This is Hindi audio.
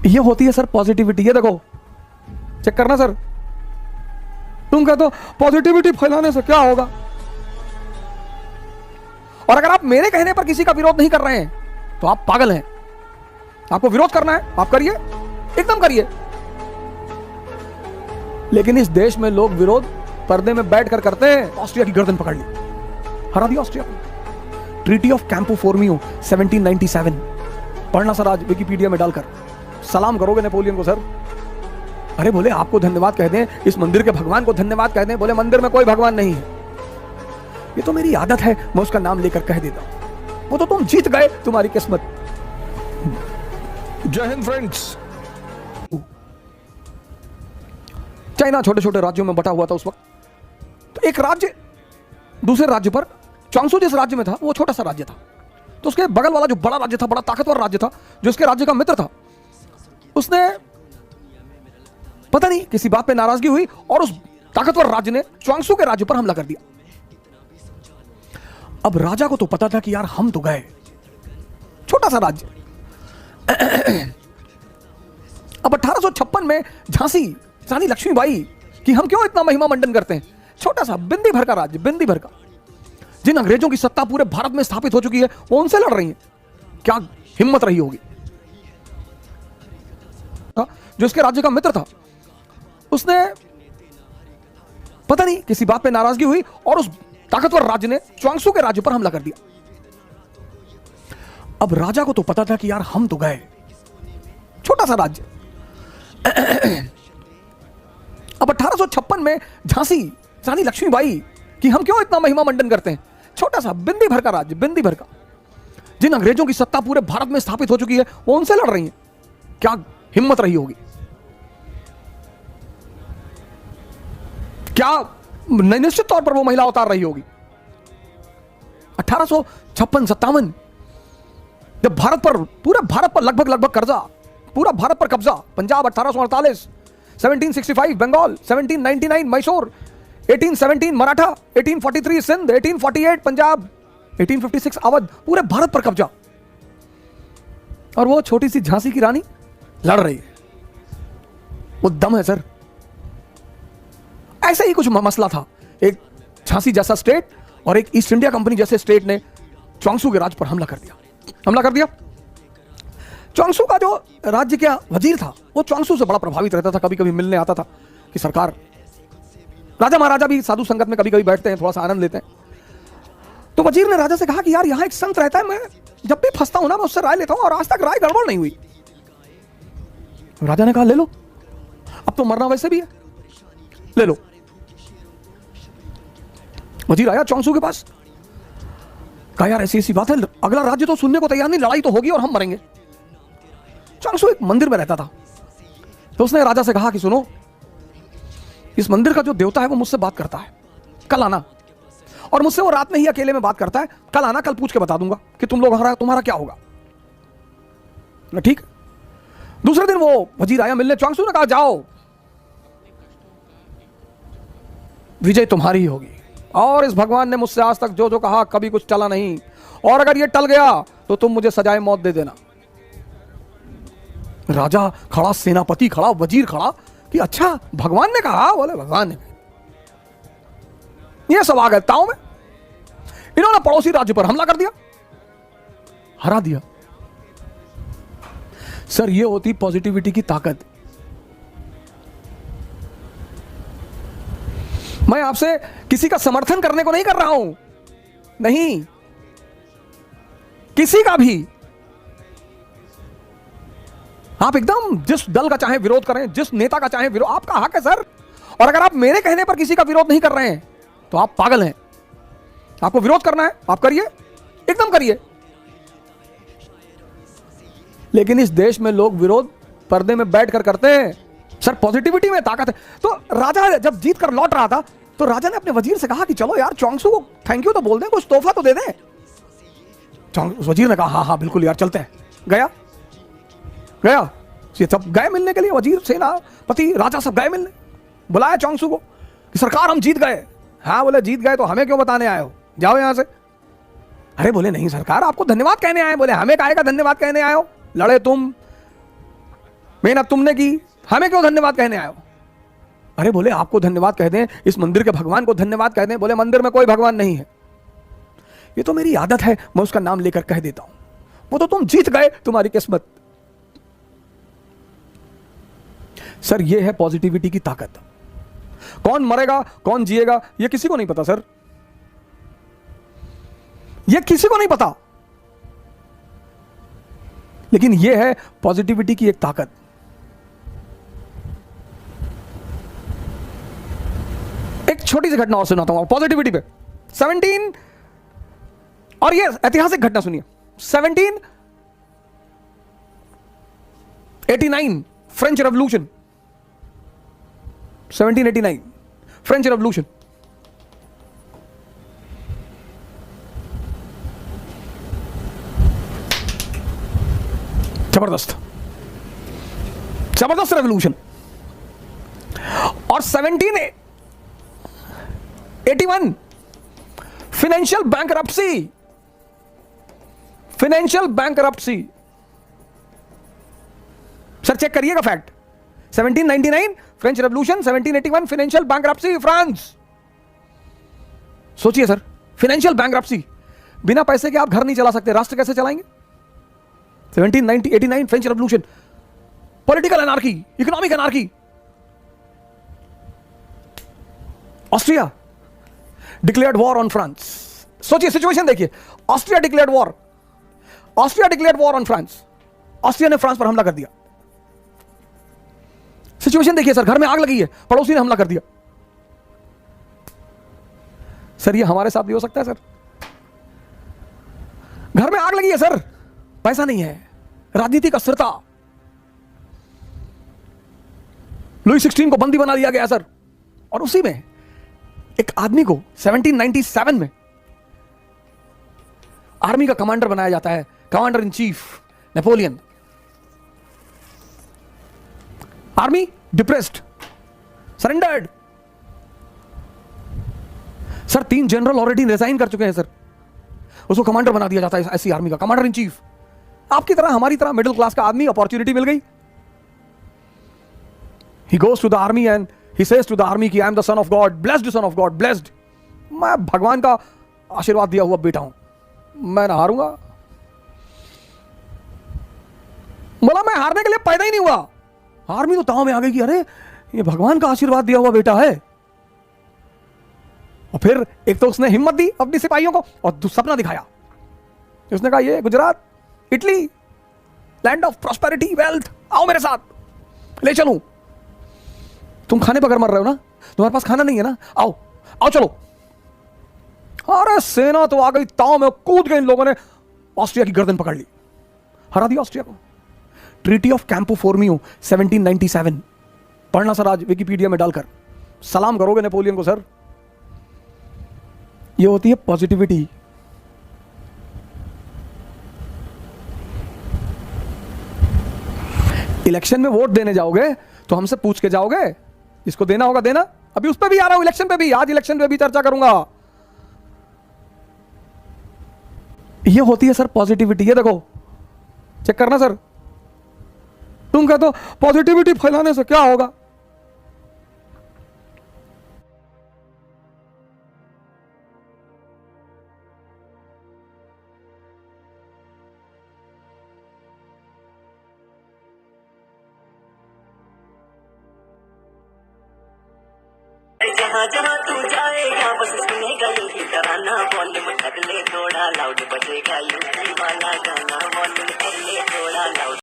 ये होती है सर पॉजिटिविटी। ये देखो चेक करना सर, तुम कहते हो पॉजिटिविटी फैलाने से क्या होगा, और अगर आप मेरे कहने पर किसी का विरोध नहीं कर रहे हैं तो आप पागल हैं। आपको विरोध करना है आप करिए, एकदम करिए। लेकिन इस देश में लोग विरोध पर्दे में बैठकर करते हैं। ऑस्ट्रिया की गर्दन पकड़ ली, हरा दिया ऑस्ट्रिया को। ट्रीटी ऑफ कैंपो फोर्मियो 1797 पढ़ना सर आज विकिपीडिया में डालकर, सलाम करोगे नेपोलियन को सर। अरे बोले आपको धन्यवाद कह दें, इस मंदिर के भगवान को धन्यवाद कह दें। बोले मंदिर में कोई भगवान नहीं है, ये तो मेरी आदत है, मैं उसका नाम लेकर कह देता हूं। वो तो तुम जीत गए, तुम्हारी किस्मत। जय हिंद फ्रेंड्स। चाइना छोटे छोटे राज्यों में बटा हुआ था उस वक्त, तो एक राज्य दूसरे राज्य पर, चांगसू जिस राज्य में था वो छोटा सा राज्य था, तो उसके बगल वाला जो बड़ा राज्य था, बड़ा ताकतवर राज्य था, जो इसके राज्य का मित्र था, उसने पता नहीं किसी बात पे नाराजगी हुई और उस ताकतवर राज्य ने चांगसू के राज्य पर हमला कर दिया। अब राजा को तो पता था कि यार हम तो गए, छोटा सा राज्य। अब 1856 में झांसी रानी लक्ष्मीबाई कि हम क्यों इतना महिमा मंडन करते हैं, छोटा सा बिंदी भर का राज्य, बिंदी भर का, जिन अंग्रेजों की सत्ता पूरे भारत में स्थापित हो चुकी है, वो उनसे लड़ रही है। क्या हिम्मत रही होगी। जो इसके राज्य का मित्र था, उसने पता नहीं किसी बात पे नाराजगी हुई और उस ताकतवर राज्य ने चांगसू के राज्य पर हमला कर दिया। अब राजा को तो पता था कि यार हम तो गए, छोटा सा राज्य। अब 1856 में झांसी रानी लक्ष्मीबाई कि हम क्यों इतना महिमा मंडन करते हैं, छोटा सा बिंदी भर का राज्य, बिंदी भर का, जिन अंग्रेजों की सत्ता पूरे भारत में स्थापित हो चुकी है, वो उनसे लड़ रही है। क्या हिम्मत रही होगी। क्या निश्चित तौर पर वो महिला उतार रही होगी। 1856-57 जब भारत पर, पूरे भारत पर लगभग कब्जा, पूरा भारत पर कब्जा, पंजाब 1848, 1765 बंगाल, 1799 मैसूर, 1817 मराठा, 1843 सिंध, 1848 पंजाब, 1856 अवध, पूरे भारत पर कब्जा, और वो छोटी सी झांसी की रानी लड़ रही है। वो दम है सर। ऐसा ही कुछ मसला था, एक झांसी जैसा स्टेट और एक ईस्ट इंडिया कंपनी जैसे स्टेट ने चांगसू के राज्य पर हमला कर दिया। चांगसू का जो राज्य का वजीर था, वो चांगसू से बड़ा प्रभावित रहता था, कभी कभी मिलने आता था कि सरकार, राजा महाराजा भी साधु संगत में कभी कभी बैठते हैं, थोड़ा सा आनंद लेते हैं। तो वजीर ने राजा से कहा कि यार यहां एक संत रहता है, मैं जब भी फंसता हूं ना, मैं उससे राय लेता हूं और आज तक राय गड़बड़ नहीं हुई। राजा ने कहा ले लो, अब तो मरना वैसे भी है, ले लो। वजीर आया चांगसू के पास, कहा यार ऐसी ऐसी बात है, अगला राज्य तो सुनने को तैयार नहीं, लड़ाई तो होगी और हम मरेंगे। चांगसू एक मंदिर में रहता था, तो उसने राजा से कहा कि सुनो, इस मंदिर का जो देवता है वो मुझसे बात करता है, कल आना, और मुझसे वो रात में ही अकेले में बात करता है, कल आना, कल पूछ के बता दूंगा कि तुम्हारा क्या होगा। ठीक। दूसरे दिन वो वजीर आया मिलने, चांगसू ने कहा जाओ, विजय तुम्हारी ही होगी, और इस भगवान ने मुझसे आज तक जो जो कहा कभी कुछ टला नहीं, और अगर ये टल गया तो तुम मुझे सजाए मौत दे देना। राजा खड़ा, सेनापति खड़ा, वजीर खड़ा कि अच्छा भगवान ने कहा। बोले भगवान ने। ये सब आ गए ताऊ में, इन्होंने पड़ोसी राज्य पर हमला कर दिया, हरा दिया। सर ये होती पॉजिटिविटी की ताकत। मैं आपसे किसी का समर्थन करने को नहीं कर रहा हूं, नहीं, किसी का भी। आप एकदम जिस दल का चाहे विरोध करें, जिस नेता का चाहे विरोध, आपका हक है सर। और अगर आप मेरे कहने पर किसी का विरोध नहीं कर रहे हैं तो आप पागल हैं। आपको विरोध करना है आप करिए, एकदम करिए। लेकिन इस देश में लोग विरोध पर्दे में बैठकर करते हैं। सर पॉजिटिविटी में ताकत है। तो राजा जब जीत कर लौट रहा था, तो राजा ने अपने वजीर से कहा कि चलो यार चांगसू को थैंक यू तो बोल दें, कुछ तोहफा तो दे दें। वजीर ने कहा हाँ हाँ बिल्कुल यार चलते हैं। गया ये सब गए मिलने के लिए, वजीर, सेनापति, राजा सब गए मिलने। बुलाया चांगसू को कि सरकार हम जीत गए। हाँ बोले जीत गए तो हमें क्यों बताने आए हो, जाओ यहां से। अरे बोले नहीं सरकार, आपको धन्यवाद कहने आए। बोले हमें काहे का धन्यवाद कहने आए हो, लड़े तुम, मेहनत तुमने की, हमें क्यों धन्यवाद कहने आए हो? अरे बोले आपको धन्यवाद कह दें, इस मंदिर के भगवान को धन्यवाद कह दें। बोले मंदिर में कोई भगवान नहीं है, ये तो मेरी आदत है, मैं उसका नाम लेकर कह देता हूं। वो तो तुम जीत गए, तुम्हारी किस्मत। सर ये है पॉजिटिविटी की ताकत। कौन मरेगा कौन जिएगा ये किसी को नहीं पता सर, ये किसी को नहीं पता, लेकिन ये है पॉजिटिविटी की एक ताकत। एक छोटी सी घटना और सुनाता हूं पॉजिटिविटी पे। 17 और ये ऐतिहासिक घटना सुनिए। 1789 फ्रेंच रेवोल्यूशन, 1789 फ्रेंच रेवोल्यूशन। जबरदस्त जबरदस्त रेवोल्यूशन। और 1781 financial bankruptcy, financial bankruptcy. Sir check करिएगा fact. 1799 French revolution, 1781 financial bankruptcy France. सोचिए सर, फाइनेंशियल बैंकरप्सी, बिना पैसे के आप घर नहीं चला सकते, राष्ट्र कैसे चलाएंगे? 1789 French revolution, political anarchy, economic anarchy. Austria declared war on France. सोचिए सिचुएशन देखिए, Austria declared war, Austria declared war on France. Austria ने फ्रांस पर हमला कर दिया। सिचुएशन देखिए सर, घर में आग लगी है, पड़ोसी ने हमला कर दिया। सर ये हमारे साथ भी हो सकता है सर। घर में आग लगी है सर, पैसा नहीं है, राजनीतिक अस्थिरता, लुई 16 को बंदी बना दिया गया सर। और उसी में एक आदमी को 1797 में आर्मी का कमांडर बनाया जाता है, commander in chief Napoleon. Army depressed, surrendered. Sir 3 general already resign कर चुके हैं सर, उसको कमांडर बना दिया जाता है ऐसी आर्मी का, कमांडर इन चीफ। आपकी तरह हमारी तरह मिडिल क्लास का आदमी, अपॉर्चुनिटी मिल गई। He goes to the army and he says to the army कि I am the son of God, blessed son of God, blessed। मैं भगवान का आशीर्वाद दिया हुआ बेटा हूं, मैं ना हारूंगा। बोला मैं हारने के लिए पैदा ही नहीं हुआ। आर्मी तो ताव में आ गई कि अरे ये भगवान का आशीर्वाद दिया हुआ बेटा है। और फिर एक तो उसने हिम्मत दी अपनी सिपाहियों को, और सपना दिखाया। उसने कहा ये Gujarat, Italy, land of prosperity, wealth, आओ मेरे साथ, ले चलूं। तुम खाने पर मर रहे हो ना, तुम्हारे पास खाना नहीं है ना, आओ आओ चलो। अरे सेना तो आ गई, ताव में कूद गए इन लोगों ने, ऑस्ट्रिया की गर्दन पकड़ ली, हरा दिया ऑस्ट्रिया को। ट्रीटी ऑफ कैंपो फोर्मियो 1797, पढ़ना सर आज विकिपीडिया में डालकर, सलाम करोगे नेपोलियन को सर। ये होती है पॉजिटिविटी। इलेक्शन में वोट देने जाओगे तो हमसे पूछ के जाओगे, इसको देना होगा देना। अभी उस पर भी आ रहा हूं, इलेक्शन पे भी, आज इलेक्शन पे भी चर्चा करूंगा। ये होती है सर पॉजिटिविटी। ये देखो चेक करना सर। तुम कहते हो पॉजिटिविटी फैलाने से क्या होगा? जहाँ जहाँ तू जाएगा बस सुनेगा यही तराना, वॉल्यूम कर ले थोड़ा लाउड, बजेगा यूपी वाला गाना, वॉल्यूम कर ले थोड़ा लाउड।